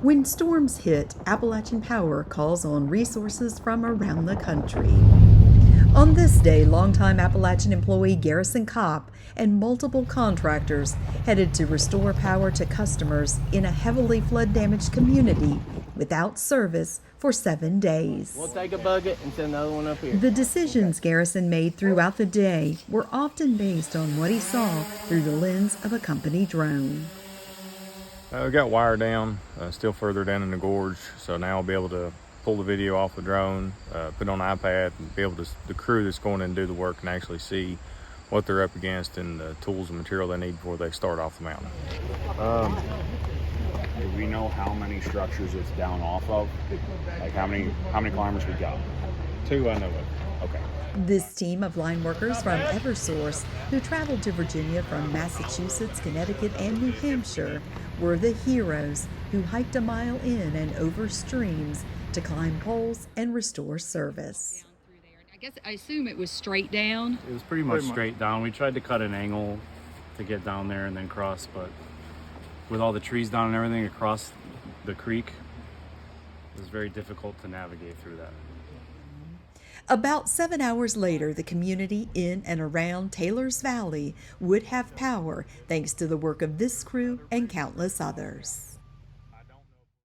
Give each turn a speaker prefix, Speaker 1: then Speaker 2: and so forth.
Speaker 1: When storms hit, Appalachian Power calls on resources from around the country. On this day, longtime Appalachian employee Garrison Kopp and multiple contractors headed to restore power to customers in a heavily flood-damaged community without service for 7 days.
Speaker 2: We'll take a bucket and send the other one up here.
Speaker 1: The decisions Garrison made throughout the day were often based on what he saw through the lens of a company drone.
Speaker 3: We got wire down, still further down in the gorge, so now I'll be able to pull the video off the drone, put it on an iPad, and be able to, the crew that's going in and do the work can actually see what they're up against and the tools and material they need before they start off the mountain.
Speaker 4: Do we know how many structures it's down off of? Like how many climbers we got?
Speaker 3: 2 I know of.
Speaker 4: Okay.
Speaker 1: This team of line workers from Eversource, who traveled to Virginia from Massachusetts, Connecticut, and New Hampshire, were the heroes who hiked a mile in and over streams to climb poles and restore service.
Speaker 5: I assume it was straight down.
Speaker 6: It was pretty much straight down. We tried to cut an angle to get down there and then cross, but with all the trees down and everything across the creek, it was very difficult to navigate through that.
Speaker 1: About 7 hours later, the community in and around Taylor's Valley would have power thanks to the work of this crew and countless others.